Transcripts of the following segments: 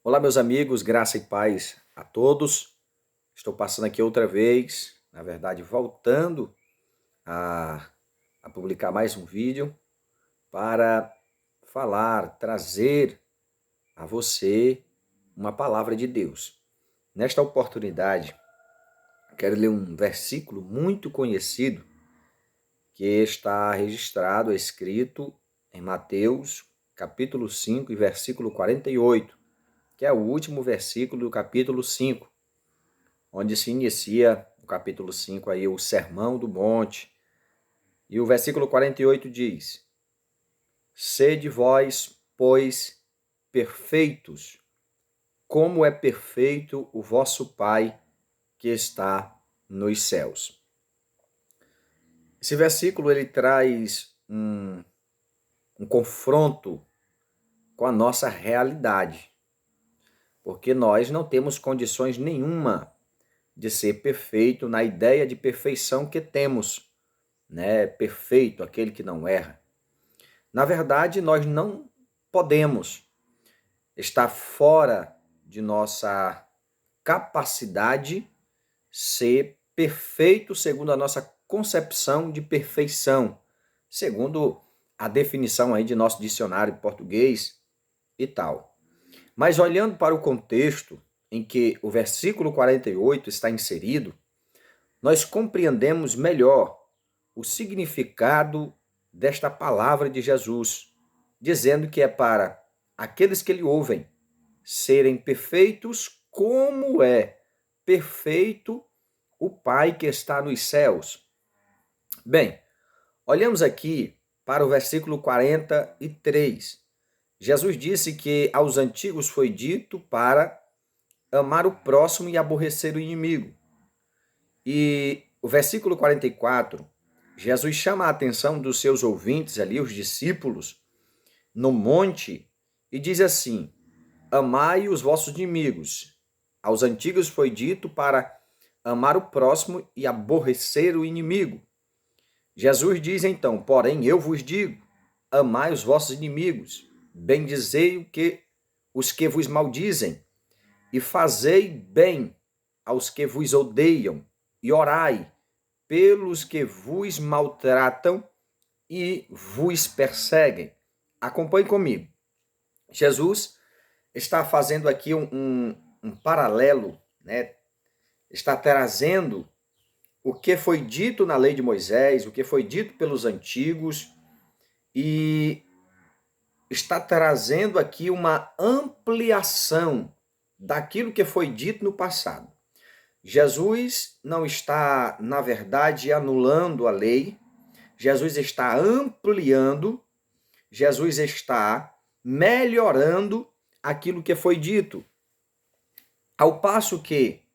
Olá, meus amigos, graça e paz a todos. Estou passando aqui outra vez, na verdade, voltando a, a publicar mais um vídeo para trazer a você uma palavra de Deus. Nesta oportunidade, quero ler um versículo muito conhecido que está registrado, escrito em Mateus, capítulo 5 e versículo 48, que é o último versículo do capítulo 5. Onde se inicia o capítulo 5 aí, o Sermão do Monte. E o versículo 48 diz: Sede vós, pois, perfeitos, como é perfeito o vosso Pai que está nos céus. Esse versículo ele traz um confronto com a nossa realidade, porque nós não temos condições nenhuma de ser perfeito na ideia de perfeição que temos, né? Perfeito, aquele que não erra. Na verdade, nós não podemos estar fora de nossa capacidade ser perfeito segundo a nossa concepção de perfeição, segundo a definição aí de nosso dicionário português e tal. Mas olhando para o contexto em que o versículo 48 está inserido, nós compreendemos melhor o significado desta palavra de Jesus, dizendo que é para aqueles que lhe ouvem serem perfeitos como é perfeito o Pai que está nos céus. Bem, olhamos aqui para o versículo 43. Jesus disse que aos antigos foi dito para amar o próximo e aborrecer o inimigo. E o versículo 44, Jesus chama a atenção dos seus ouvintes ali, os discípulos, no monte, e diz assim: amai os vossos inimigos. Aos antigos foi dito para amar o próximo e aborrecer o inimigo. Jesus diz então: porém eu vos digo, amai os vossos inimigos, bendizei os que vos maldizem, e fazei bem aos que vos odeiam, e orai pelos que vos maltratam e vos perseguem. Acompanhe comigo. Jesus está fazendo aqui um paralelo, né? Está trazendo o que foi dito na lei de Moisés, o que foi dito pelos antigos, e está trazendo aqui uma ampliação daquilo que foi dito no passado. Jesus não está, na verdade, anulando a lei, Jesus está ampliando, Jesus está melhorando aquilo que foi dito. Ao passo que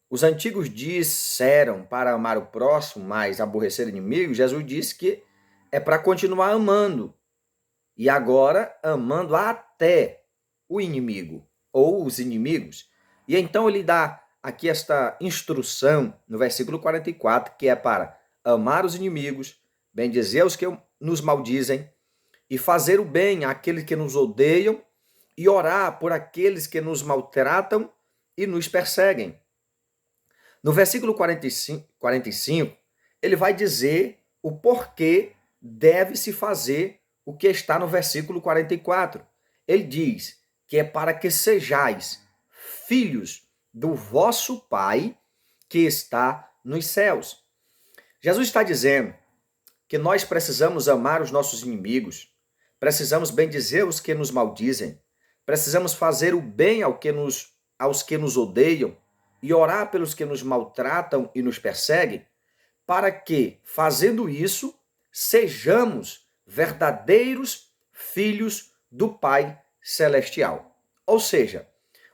os antigos disseram para amar o próximo, mas aborrecer o inimigo, Jesus disse que é para continuar amando. E agora amando até o inimigo ou os inimigos. E então ele dá aqui esta instrução no versículo 44, que é para amar os inimigos, bendizer os que nos maldizem e fazer o bem àqueles que nos odeiam e orar por aqueles que nos maltratam e nos perseguem. No versículo 45, ele vai dizer o porquê deve-se fazer o que está no versículo 44. Ele diz que é para que sejais filhos do vosso Pai que está nos céus. Jesus está dizendo que nós precisamos amar os nossos inimigos, precisamos bendizer os que nos maldizem, precisamos fazer o bem aos que nos odeiam e orar pelos que nos maltratam e nos perseguem, para que, fazendo isso, sejamos verdadeiros filhos do Pai Celestial. Ou seja,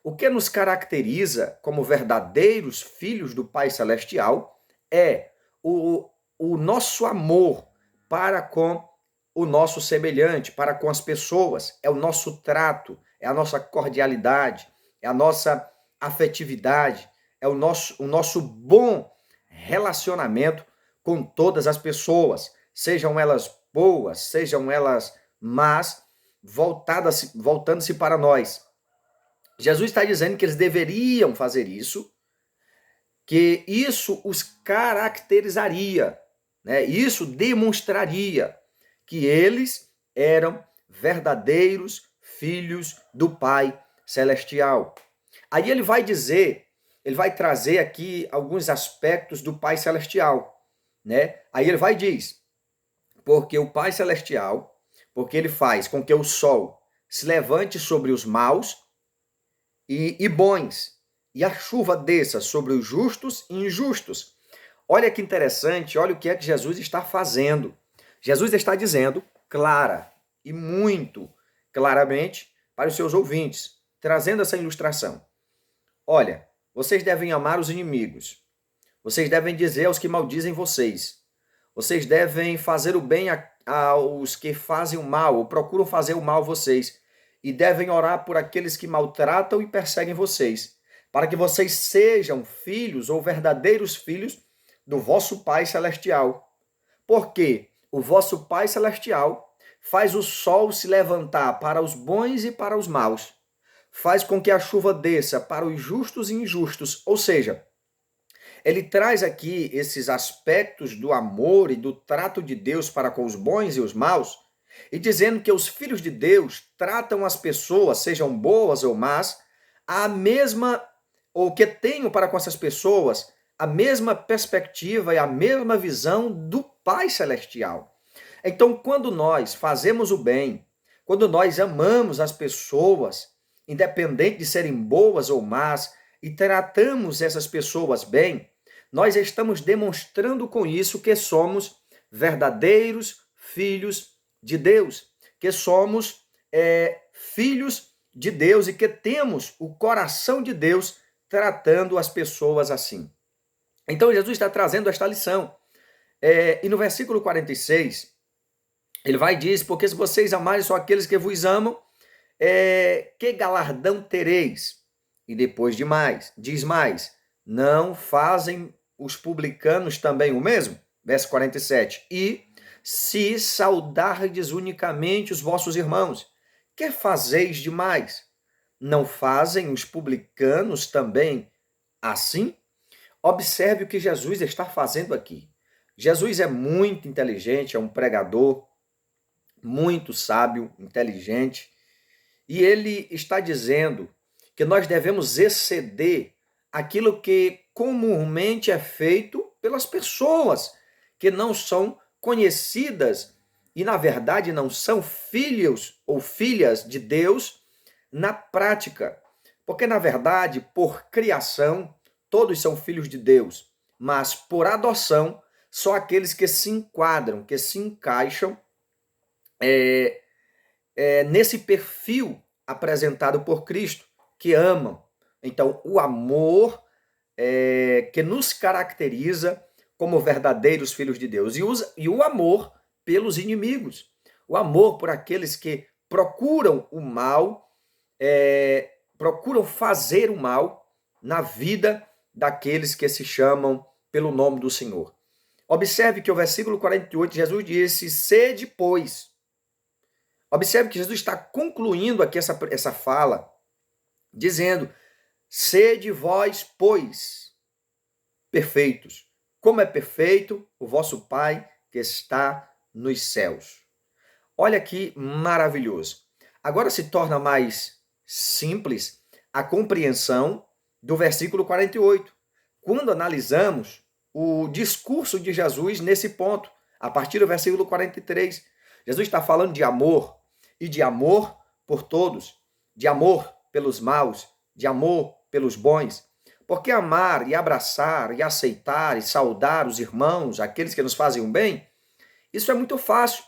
o que nos caracteriza como verdadeiros filhos do Pai Celestial é o nosso amor para com o nosso semelhante, para com as pessoas, é o nosso trato, é a nossa cordialidade, é a nossa afetividade, é o nosso bom relacionamento com todas as pessoas, sejam elas boas, sejam elas más, voltando-se para nós. Jesus está dizendo que eles deveriam fazer isso, que isso os caracterizaria, né? Isso demonstraria que eles eram verdadeiros filhos do Pai Celestial. Aí ele vai dizer, ele vai trazer aqui alguns aspectos do Pai Celestial, né? Aí ele vai e diz, porque o Pai Celestial, porque ele faz com que o sol se levante sobre os maus e bons, e a chuva desça sobre os justos e injustos. Olha que interessante, olha o que é que Jesus está fazendo. Jesus está dizendo clara e muito claramente para os seus ouvintes, trazendo essa ilustração. Olha, vocês devem amar os inimigos. Vocês devem dizer aos que maldizem vocês. Vocês devem fazer o bem aos que fazem o mal ou procuram fazer o mal a vocês. E devem orar por aqueles que maltratam e perseguem vocês, para que vocês sejam filhos ou verdadeiros filhos do vosso Pai Celestial. Porque o vosso Pai Celestial faz o sol se levantar para os bons e para os maus. Faz com que a chuva desça para os justos e injustos. Ou seja, ele traz aqui esses aspectos do amor e do trato de Deus para com os bons e os maus, e dizendo que os filhos de Deus tratam as pessoas, sejam boas ou más, a mesma, ou que tenham para com essas pessoas a mesma perspectiva e a mesma visão do Pai Celestial. Então, quando nós fazemos o bem, quando nós amamos as pessoas, independente de serem boas ou más, e tratamos essas pessoas bem, nós estamos demonstrando com isso que somos verdadeiros filhos de Deus, que somos filhos de Deus e que temos o coração de Deus tratando as pessoas assim. Então Jesus está trazendo esta lição. E no versículo 46, ele vai e diz, porque se vocês amarem só aqueles que vos amam, que galardão tereis? E depois diz mais, não fazem os publicanos também o mesmo? Verso 47, e se saudardes unicamente os vossos irmãos, que fazeis demais? Não fazem os publicanos também assim? Observe o que Jesus está fazendo aqui. Jesus é muito inteligente, é um pregador, muito sábio, inteligente, e ele está dizendo que nós devemos exceder aquilo que comumente é feito pelas pessoas que não são conhecidas e, na verdade, não são filhos ou filhas de Deus na prática. Porque, na verdade, por criação, todos são filhos de Deus, mas por adoção, só aqueles que se enquadram, que se encaixam nesse perfil apresentado por Cristo, que amam. Então, o amor que nos caracteriza como verdadeiros filhos de Deus. E o amor pelos inimigos. O amor por aqueles que procuram o mal, procuram fazer o mal na vida daqueles que se chamam pelo nome do Senhor. Observe que o versículo 48, Jesus disse, sede, pois. Observe que Jesus está concluindo aqui essa fala, dizendo, sede vós, pois, perfeitos, como é perfeito o vosso Pai que está nos céus. Olha que maravilhoso. Agora se torna mais simples a compreensão do versículo 48, quando analisamos o discurso de Jesus nesse ponto, a partir do versículo 43. Jesus está falando de amor, e de amor por todos, de amor pelos maus, de amor pelos bons. Porque amar e abraçar e aceitar e saudar os irmãos, aqueles que nos fazem o bem, isso é muito fácil.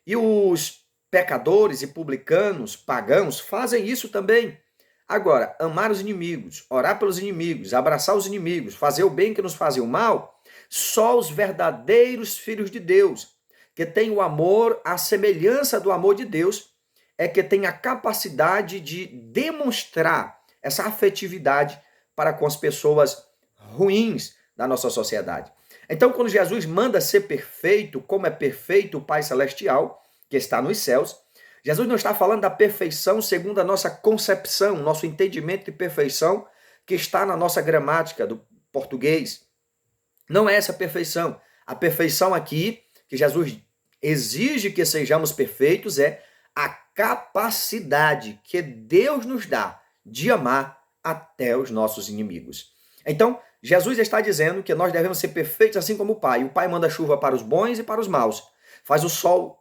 E os pecadores e publicanos, pagãos, fazem isso também. Agora, amar os inimigos, orar pelos inimigos, abraçar os inimigos, fazer o bem que nos fazem o mal, só os verdadeiros filhos de Deus, que têm o amor, a semelhança do amor de Deus, é que tem a capacidade de demonstrar essa afetividade para com as pessoas ruins da nossa sociedade. Então, quando Jesus manda ser perfeito, como é perfeito o Pai Celestial, que está nos céus, Jesus não está falando da perfeição segundo a nossa concepção, nosso entendimento de perfeição que está na nossa gramática do português. Não é essa perfeição. A perfeição aqui, que Jesus exige que sejamos perfeitos, é a capacidade que Deus nos dá de amar até os nossos inimigos. Então, Jesus está dizendo que nós devemos ser perfeitos assim como o Pai. O Pai manda chuva para os bons e para os maus. Faz o sol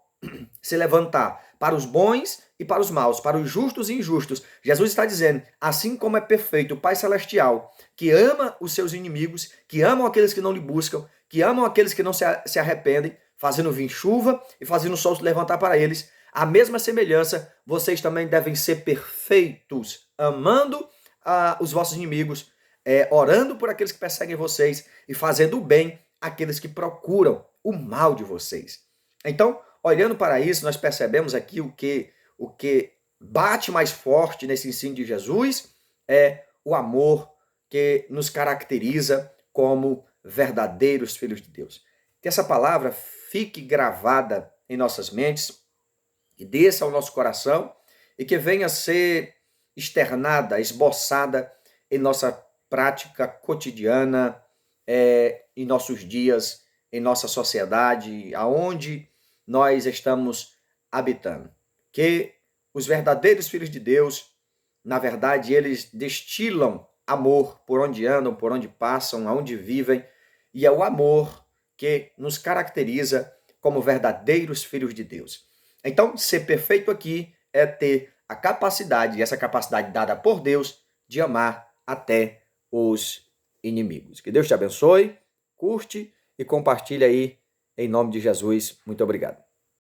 se levantar para os bons e para os maus, para os justos e injustos. Jesus está dizendo, assim como é perfeito o Pai Celestial, que ama os seus inimigos, que amam aqueles que não lhe buscam, que amam aqueles que não se arrependem, fazendo vir chuva e fazendo o sol se levantar para eles, a mesma semelhança, vocês também devem ser perfeitos, amando os vossos inimigos, orando por aqueles que perseguem vocês e fazendo o bem àqueles que procuram o mal de vocês. Então, olhando para isso, nós percebemos aqui o que bate mais forte nesse ensino de Jesus é o amor que nos caracteriza como verdadeiros filhos de Deus. Que essa palavra fique gravada em nossas mentes e desça ao nosso coração e que venha a ser externada, esboçada em nossa prática cotidiana, em nossos dias, em nossa sociedade, aonde nós estamos habitando. Que os verdadeiros filhos de Deus, na verdade, eles destilam amor por onde andam, por onde passam, aonde vivem, e é o amor que nos caracteriza como verdadeiros filhos de Deus. Então, ser perfeito aqui é ter a capacidade, e essa capacidade dada por Deus, de amar até os inimigos. Que Deus te abençoe, curte e compartilhe aí em nome de Jesus. Muito obrigado.